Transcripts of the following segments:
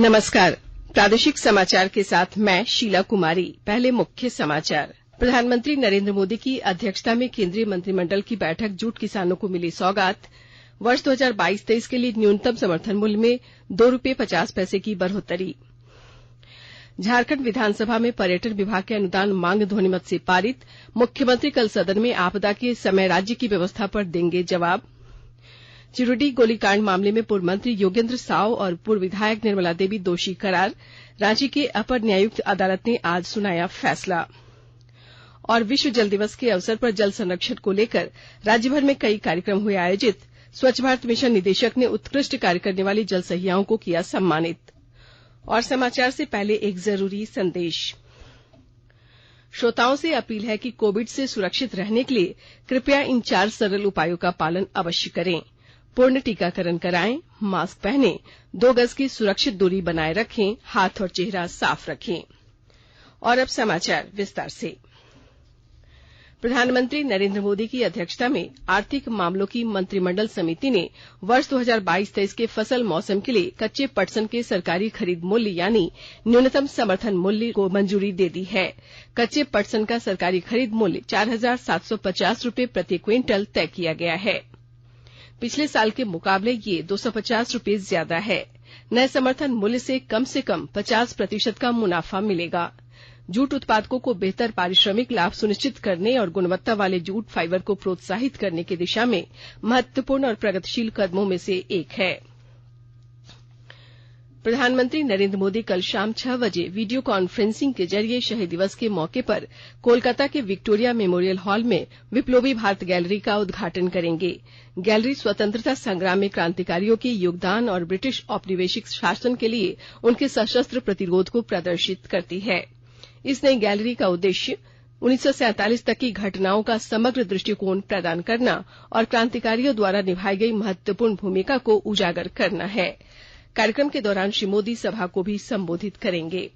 नमस्कार। प्रादेशिक समाचार के साथ मैं शीला कुमारी। पहले मुख्य समाचार। प्रधानमंत्री नरेंद्र मोदी की अध्यक्षता में केंद्रीय मंत्रिमंडल की बैठक जूट किसानों को मिली सौगात। वर्ष 2022-23 के लिए न्यूनतम समर्थन मूल्य में ₹2.50 की बढ़ोतरी। झारखंड विधानसभा में पर्यटन विभाग के अनुदान मांग ध्वनिमत से पारित। मुख्यमंत्री कल सदन में आपदा के समय राज्य की व्यवस्था पर देंगे जवाब। चिरकुटी गोलीकांड मामले में पूर्व मंत्री योगेंद्र साव और पूर्व विधायक निर्मला देवी दोषी करार। रांची के अपर न्यायायुक्त अदालत ने आज सुनाया फैसला। और विश्व जल दिवस के अवसर पर जल संरक्षण को लेकर राज्यभर में कई कार्यक्रम हुए आयोजित। स्वच्छ भारत मिशन निदेशक ने उत्कृष्ट कार्य करने वाली जल सहियाओं को किया सम्मानित। और समाचार से पहले एक जरूरी संदेश। श्रोताओं से अपील है कि कोविड से सुरक्षित रहने के लिए कृपया इन 4 सरल उपायों का पालन अवश्य करें। पूर्ण टीकाकरण कराएं, मास्क पहनें, 2 गज की सुरक्षित दूरी बनाए रखें, हाथ और चेहरा साफ रखें। और अब समाचार विस्तार से। प्रधानमंत्री नरेंद्र मोदी की अध्यक्षता में आर्थिक मामलों की मंत्रिमंडल समिति ने वर्ष 2022-23 के फसल मौसम के लिए कच्चे पटसन के सरकारी खरीद मूल्य यानी न्यूनतम समर्थन मूल्य को मंजूरी दे दी है। कच्चे पटसन का सरकारी खरीद मूल्य ₹4,750 प्रति क्विंटल तय किया गया है। पिछले साल के मुकाबले ये ₹250 ज्यादा है। नए समर्थन मूल्य से कम 50% का मुनाफा मिलेगा। जूट उत्पादकों को बेहतर पारिश्रमिक लाभ सुनिश्चित करने और गुणवत्ता वाले जूट फाइबर को प्रोत्साहित करने की दिशा में महत्वपूर्ण और प्रगतिशील कदमों में से एक है। प्रधानमंत्री नरेंद्र मोदी कल शाम 6 बजे वीडियो कॉन्फ्रेंसिंग के जरिए शहीद दिवस के मौके पर कोलकाता के विक्टोरिया मेमोरियल हॉल में विप्लवी भारत गैलरी का उद्घाटन करेंगे। गैलरी स्वतंत्रता संग्राम में क्रांतिकारियों के योगदान और ब्रिटिश औपनिवेशिक शासन के लिए उनके सशस्त्र प्रतिरोध को प्रदर्शित करती है। इस नई गैलरी का उद्देश्य 1947 तक की घटनाओं का समग्र दृष्टिकोण प्रदान करना और क्रांतिकारियों द्वारा निभाई गई महत्वपूर्ण भूमिका को उजागर करना है। कार्यक्रम के दौरान श्री मोदी सभा को भी संबोधित करेंगे।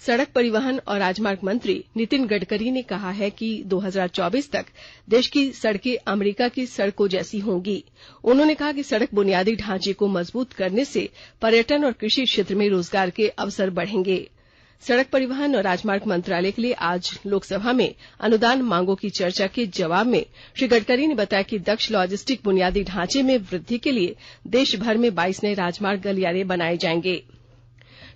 सड़क परिवहन और राजमार्ग मंत्री नितिन गडकरी ने कहा है कि 2024 तक देश की सड़कें अमेरिका की सड़कों जैसी होंगी। उन्होंने कहा कि सड़क बुनियादी ढांचे को मजबूत करने से पर्यटन और कृषि क्षेत्र में रोजगार के अवसर बढ़ेंगे। सड़क परिवहन और राजमार्ग मंत्रालय के लिए आज लोकसभा में अनुदान मांगों की चर्चा के जवाब में श्री गडकरी ने बताया कि दक्ष लॉजिस्टिक बुनियादी ढांचे में वृद्धि के लिए देश भर में 22 नए राजमार्ग गलियारे बनाए जाएंगे।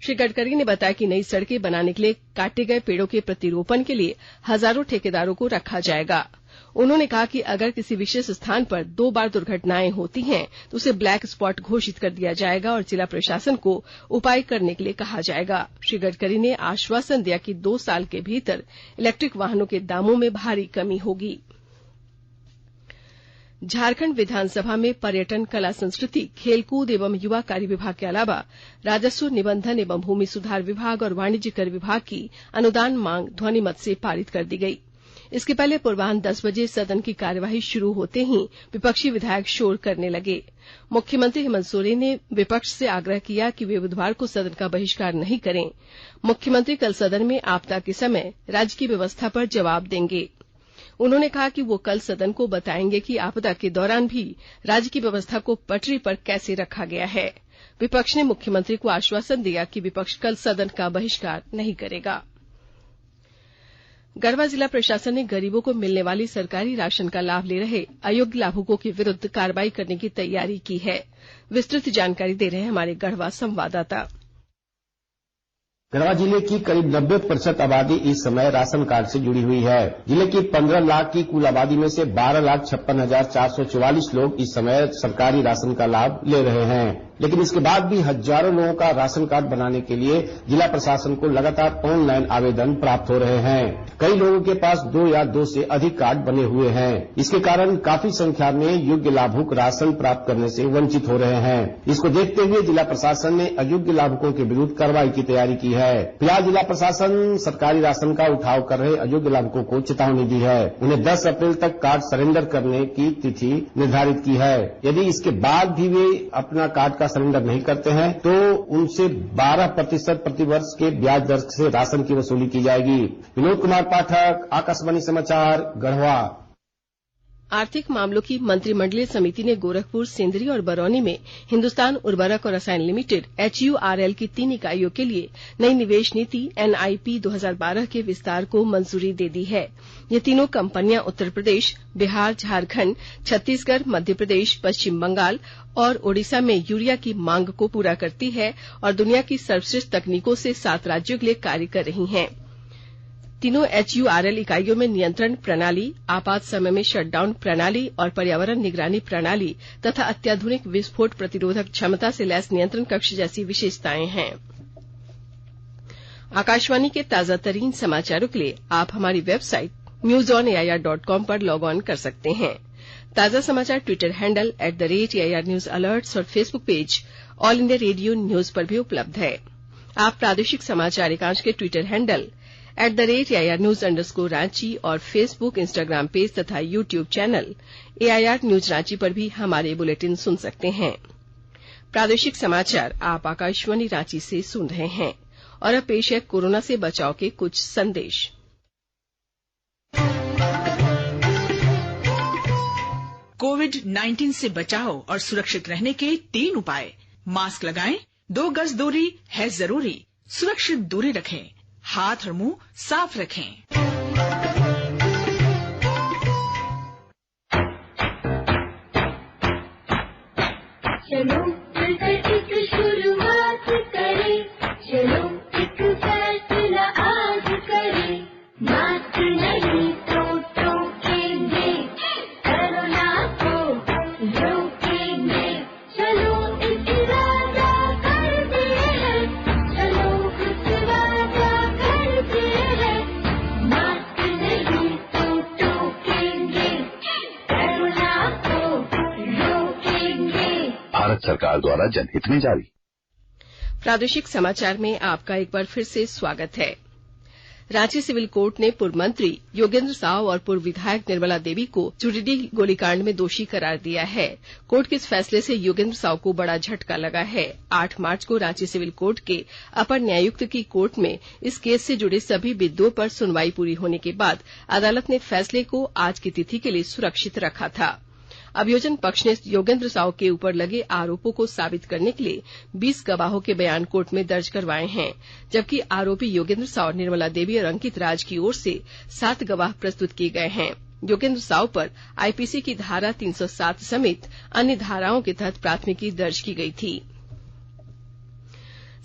श्री गडकरी ने बताया कि नई सड़कें बनाने के लिए काटे गए पेड़ों के प्रतिरोपण के लिए हजारों ठेकेदारों को रखा जाएगा। उन्होंने कहा कि अगर किसी विशेष स्थान पर 2 बार दुर्घटनाएं होती हैं तो उसे ब्लैक स्पॉट घोषित कर दिया जाएगा और जिला प्रशासन को उपाय करने के लिए कहा जाएगा। श्री गडकरी ने आश्वासन दिया कि 2 साल के भीतर इलेक्ट्रिक वाहनों के दामों में भारी कमी होगी। झारखंड विधानसभा में पर्यटन, कला संस्कृति, खेलकूद एवं युवा कार्य विभाग के अलावा राजस्व, निबंधन एवं भूमि सुधार विभाग और वाणिज्य कर विभाग की अनुदान मांग ध्वनिमत से पारित कर दी गई। इसके पहले पूर्वाह्न 10 बजे सदन की कार्यवाही शुरू होते ही विपक्षी विधायक शोर करने लगे। मुख्यमंत्री हेमंत सोरेन ने विपक्ष से आग्रह किया कि वे बुधवार को सदन का बहिष्कार नहीं करें। मुख्यमंत्री कल सदन में आपदा के समय राज्य की व्यवस्था पर जवाब देंगे। उन्होंने कहा कि वो कल सदन को बताएंगे कि आपदा के दौरान भी राज्य की व्यवस्था को पटरी पर कैसे रखा गया है। विपक्ष ने मुख्यमंत्री को आश्वासन दिया कि विपक्ष कल सदन का बहिष्कार नहीं करेगा। गढ़वा जिला प्रशासन ने गरीबों को मिलने वाली सरकारी राशन का लाभ ले रहे अयोग्य लाभुकों के विरुद्ध कार्रवाई करने की तैयारी की है। विस्तृत जानकारी दे रहे हैं हमारे गढ़वा संवाददाता। गढ़वा जिले की करीब 90% आबादी इस समय राशन कार्ड से जुड़ी हुई है। जिले की 15 लाख की कुल आबादी में से 12,56,444 लोग इस समय सरकारी राशन का लाभ ले रहे हैं। लेकिन इसके बाद भी हजारों लोगों का राशन कार्ड बनाने के लिए जिला प्रशासन को लगातार ऑनलाइन आवेदन प्राप्त हो रहे हैं। कई लोगों के पास 2 या 2 से अधिक कार्ड बने हुए हैं। इसके कारण काफी संख्या में योग्य लाभुक राशन प्राप्त करने से वंचित हो रहे हैं। इसको देखते हुए जिला प्रशासन ने अयोग्य लाभुकों के विरुद्ध कार्रवाई की तैयारी की है। फिलहाल जिला प्रशासन सरकारी राशन का उठाव कर रहे अयोग्य लाभुकों को चेतावनी दी है। उन्हें 10 अप्रैल तक कार्ड सरेंडर करने की तिथि निर्धारित की है। यदि इसके बाद भी वे अपना कार्ड का सरेंडर नहीं करते हैं तो उनसे 12% प्रतिवर्ष के ब्याज दर से राशन की वसूली की जाएगी। विनोद कुमार पाठक, आकाशवाणी समाचार, गढ़वा। आर्थिक मामलों की मंत्रिमंडलीय समिति ने गोरखपुर, सिंदरी और बरौनी में हिंदुस्तान उर्वरक और रसायन लिमिटेड HURL की 3 इकाइयों के लिए नई निवेश नीति NIP 2012 के विस्तार को मंजूरी दे दी है। ये तीनों कंपनियां उत्तर प्रदेश, बिहार, झारखंड, छत्तीसगढ़, मध्य प्रदेश, पश्चिम बंगाल और ओडिशा में यूरिया की मांग को पूरा करती है और दुनिया की सर्वश्रेष्ठ तकनीकों से 7 राज्यों के लिए कार्य कर रही हैं। तीनों HURL इकाइयों में नियंत्रण प्रणाली, आपात समय में शटडाउन प्रणाली और पर्यावरण निगरानी प्रणाली तथा अत्याधुनिक विस्फोट प्रतिरोधक क्षमता से लैस नियंत्रण कक्ष जैसी विशेषताएं हैं। आकाशवाणी के ताजा तरीन समाचारों के लिए आप हमारी वेबसाइट newsonair.com पर लॉग ऑन कर सकते हैं। ताजा समाचार Twitter handle @AIR news alerts और Facebook page All India Radio news पर भी उपलब्ध है। आप प्रादेशिक समाचार एकांश के Twitter handle @AIR news _Ranchi और फेसबुक, इंस्टाग्राम पेज तथा YouTube channel AIR news Ranchi पर भी हमारे बुलेटिन सुन सकते हैं। प्रादेशिक समाचार आप आकाशवाणी रांची से सुन रहे हैं और अब पेश है कोरोना से बचाव के कुछ संदेश। कोविड-19 से बचाव और सुरक्षित रहने के 3 उपाय। मास्क लगाएं, 2 गज दूरी है जरूरी, सुरक्षित दूरी रखें, हाथ और मुंह साफ रखें। चलो मिलकर एक शुरुआत करें, चलो एक फैसला आज करें, मास्क नहीं तो टोकेंगे, कोरोना को रोकेंगे, चलो इस इरादा करते हैं, चलो कुछ वादा करते हैं, मास्क नहीं तो टोकेंगे, कोरोना को रोकेंगे। भारत सरकार द्वारा जनहित में जारी। प्रादेशिक समाचार में आपका एक बार फिर से स्वागत है। रांची सिविल कोर्ट ने पूर्व मंत्री योगेंद्र साव और पूर्व विधायक निर्मला देवी को चुरीडीह गोलीकांड में दोषी करार दिया है। कोर्ट के इस फैसले से योगेंद्र साव को बड़ा झटका लगा है। 8 मार्च को रांची सिविल कोर्ट के अपर न्यायायुक्त की कोर्ट में इस केस से जुड़े सभी बिंदुओं पर सुनवाई पूरी होने के बाद अदालत ने फैसले को आज की तिथि के लिए सुरक्षित रखा था। अभियोजन पक्ष ने योगेंद्र साव के ऊपर लगे आरोपों को साबित करने के लिए 20 गवाहों के बयान कोर्ट में दर्ज करवाए हैं, जबकि आरोपी योगेंद्र साव, निर्मला देवी और अंकित राज की ओर से 7 गवाह प्रस्तुत किए गए हैं। योगेंद्र साव पर आईपीसी की धारा 307 समेत अन्य धाराओं के तहत प्राथमिकी दर्ज की गई थी।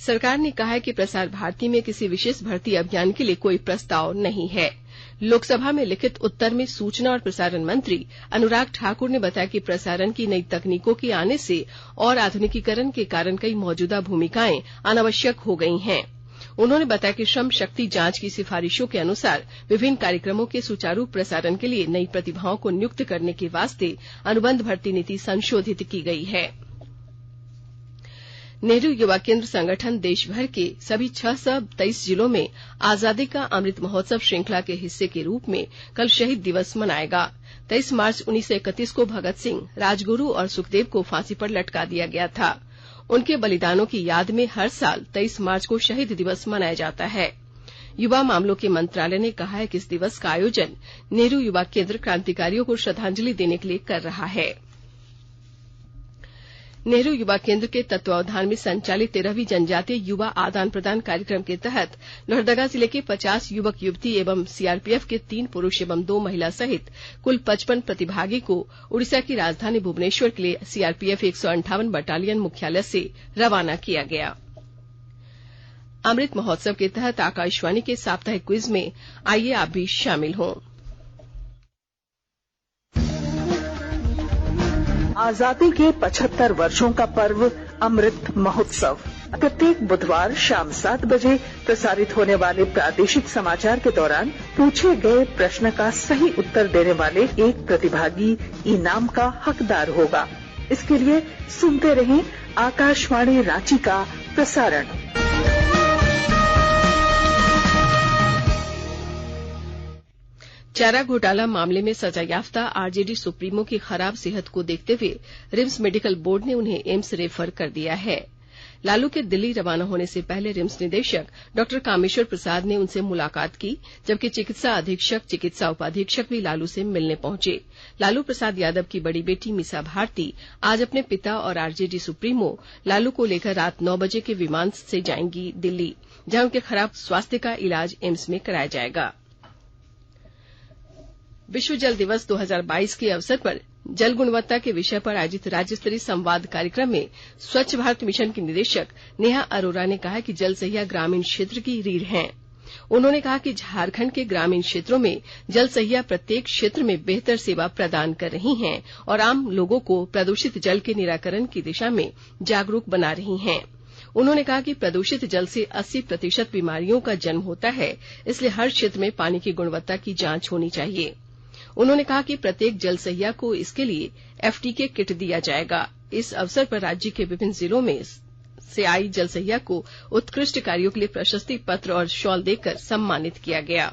सरकार ने कहा है कि प्रसार भारती में किसी विशेष भर्ती अभियान के लिए कोई प्रस्ताव नहीं है। लोकसभा में लिखित उत्तर में सूचना और प्रसारण मंत्री अनुराग ठाकुर ने बताया कि प्रसारण की नई तकनीकों के आने से और आधुनिकीकरण के कारण कई मौजूदा भूमिकाएं अनावश्यक हो गई हैं। उन्होंने बताया कि श्रम शक्ति जांच की सिफारिशों के अनुसार विभिन्न कार्यक्रमों के सुचारू प्रसारण के लिए नई प्रतिभाओं को नियुक्त करने के वास्ते अनुबंध भर्ती नीति संशोधित की गई है। नेहरू युवा केंद्र संगठन देश भर के सभी 623 जिलों में आजादी का अमृत महोत्सव श्रृंखला के हिस्से के रूप में कल शहीद दिवस मनाएगा। 23 मार्च 1931 को भगत सिंह, राजगुरु और सुखदेव को फांसी पर लटका दिया गया था। उनके बलिदानों की याद में हर साल 23 मार्च को शहीद दिवस मनाया जाता है। युवा मामलों के मंत्रालय ने कहा है कि इस दिवस का आयोजन नेहरू युवा केंद्र क्रांतिकारियों को श्रद्धांजलि देने के लिए कर रहा है। नेहरू युवा केंद्र के तत्वावधान में संचालित 13वीं जनजातीय युवा आदान प्रदान कार्यक्रम के तहत लोहरदगा जिले के 50 युवक युवती एवं सीआरपीएफ के 3 पुरुष एवं 2 महिला सहित कुल 55 प्रतिभागी को उड़ीसा की राजधानी भुवनेश्वर के लिए सीआरपीएफ 158 बटालियन मुख्यालय से रवाना किया गया। अमृत महोत्सव के तहत आकाशवाणी के साप्ताहिक क्विज में आइए आप भी शामिल हों। आजादी के 75 वर्षों का पर्व अमृत महोत्सव प्रत्येक बुधवार शाम 7 बजे प्रसारित होने वाले प्रादेशिक समाचार के दौरान पूछे गए प्रश्न का सही उत्तर देने वाले एक प्रतिभागी इनाम का हकदार होगा। इसके लिए सुनते रहें आकाशवाणी रांची का प्रसारण। चारा घोटाला मामले में सजायाफ्ता आरजेडी सुप्रीमो की खराब सेहत को देखते हुए रिम्स मेडिकल बोर्ड ने उन्हें एम्स रेफर कर दिया है। लालू के दिल्ली रवाना होने से पहले रिम्स निदेशक डॉक्टर कामेश्वर प्रसाद ने उनसे मुलाकात की, जबकि चिकित्सा अधीक्षक चिकित्सा उपाधीक्षक भी लालू से मिलने पहुंचे। लालू प्रसाद यादव की बड़ी बेटी मीसा भारती आज अपने पिता और आरजेडी सुप्रीमो लालू को लेकर रात 9 बजे के विमान से जाएंगी दिल्ली, जहां उनके खराब स्वास्थ्य का इलाज एम्स में कराया जाएगा। विश्व जल दिवस 2022 के अवसर पर जल गुणवत्ता के विषय पर आयोजित राज्य स्तरीय संवाद कार्यक्रम में स्वच्छ भारत मिशन की निदेशक नेहा अरोरा ने कहा कि जल सहिया ग्रामीण क्षेत्र की रीढ़ हैं। उन्होंने कहा कि झारखंड के ग्रामीण क्षेत्रों में जल सहिया प्रत्येक क्षेत्र में बेहतर सेवा प्रदान कर रही हैं और आम लोगों को प्रदूषित जल के निराकरण की दिशा में जागरूक बना रही हैं। उन्होंने कहा कि प्रदूषित जल से 80% बीमारियों का जन्म होता है, इसलिए हर क्षेत्र में पानी की गुणवत्ता की जांच होनी चाहिए। उन्होंने कहा कि प्रत्येक जल सहिया को इसके लिए एफटीके किट दिया जाएगा। इस अवसर पर राज्य के विभिन्न जिलों में से आई जल सहिया को उत्कृष्ट कार्यों के लिए प्रशस्ति पत्र और शॉल देकर सम्मानित किया गया।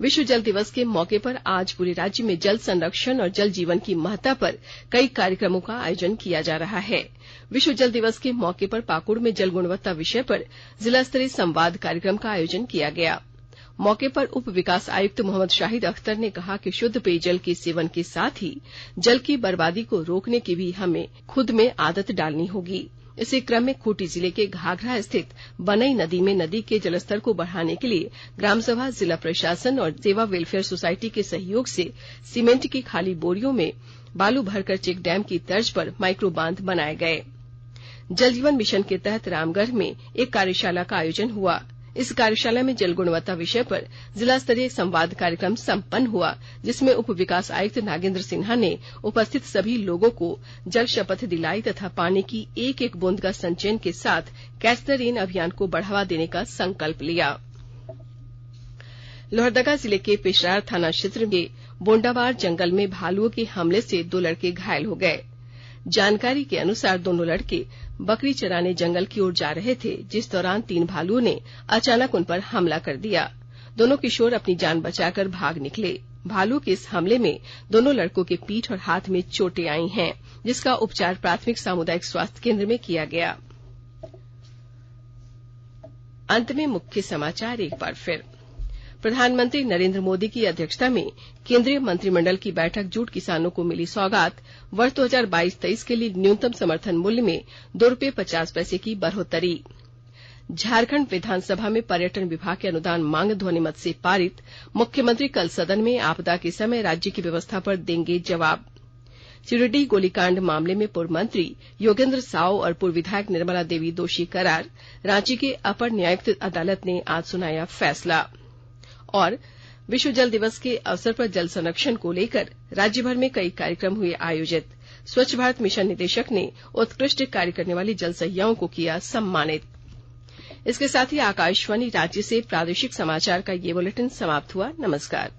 विश्व जल दिवस के मौके पर आज पूरे राज्य में जल संरक्षण और जल जीवन की महत्ता पर कई कार्यक्रमों का आयोजन किया जा रहा है। विश्व जल दिवस के मौके पर पाकुड़ में जल गुणवत्ता विषय पर जिला स्तरीय संवाद कार्यक्रम का आयोजन किया गया। मौके पर उप विकास आयुक्त मोहम्मद शाहिद अख्तर ने कहा कि शुद्ध पेयजल के सेवन के साथ ही जल की बर्बादी को रोकने की भी हमें खुद में आदत डालनी होगी। इसी क्रम में खूंटी जिले के घाघरा स्थित बनई नदी में नदी के जलस्तर को बढ़ाने के लिए ग्राम सभा, जिला प्रशासन और सेवा वेलफेयर सोसाइटी के सहयोग से सीमेंट की खाली बोरियों में बालू भरकर चेक डैम की तर्ज पर माइक्रो बांध बनाए गए। जल जीवन मिशन के तहत रामगढ़ में एक कार्यशाला का आयोजन हुआ। इस कार्यशाला में जल गुणवत्ता विषय पर जिला स्तरीय संवाद कार्यक्रम संपन्न हुआ, जिसमें उप विकास आयुक्त नागेंद्र सिन्हा ने उपस्थित सभी लोगों को जल शपथ दिलाई तथा पानी की एक एक बूंद का संचयन के साथ कैच द रेन अभियान को बढ़ावा देने का संकल्प लिया। लोहरदगा जिले के पेशरार थाना क्षेत्र के बोंडावार जंगल में भालुओं के हमले से 2 लड़के घायल हो गए। जानकारी के अनुसार दोनों लड़के बकरी चराने जंगल की ओर जा रहे थे, जिस दौरान 3 भालुओं ने अचानक उन पर हमला कर दिया। दोनों किशोर अपनी जान बचाकर भाग निकले। भालू के इस हमले में दोनों लड़कों के पीठ और हाथ में चोटें आई हैं, जिसका उपचार प्राथमिक सामुदायिक स्वास्थ्य केंद्र में किया गया। अंत में मुख्य समाचार एक बार फिर। प्रधानमंत्री नरेंद्र मोदी की अध्यक्षता में केंद्रीय मंत्रिमंडल की बैठक जूट किसानों को मिली सौगात। वर्ष 2022-23 के लिए न्यूनतम समर्थन मूल्य में ₹2.50 की बढ़ोतरी। झारखंड विधानसभा में पर्यटन विभाग के अनुदान मांग ध्वनिमत से पारित। मुख्यमंत्री कल सदन में आपदा के समय राज्य की व्यवस्था पर देंगे जवाब। चिरडीह गोलीकांड मामले में पूर्व मंत्री योगेंद्र साव और पूर्व विधायक निर्मला देवी दोषी करार। रांची के अपर न्यायायुक्त अदालत ने आज सुनाया फैसला। और विश्व जल दिवस के अवसर पर जल संरक्षण को लेकर राज्य भर में कई कार्यक्रम हुए आयोजित। स्वच्छ भारत मिशन निदेशक ने उत्कृष्ट कार्य करने वाली जल सहियाओं को किया सम्मानित। इसके साथ ही आकाशवाणी रांची से प्रादेशिक समाचार का ये बुलेटिन समाप्त हुआ। नमस्कार।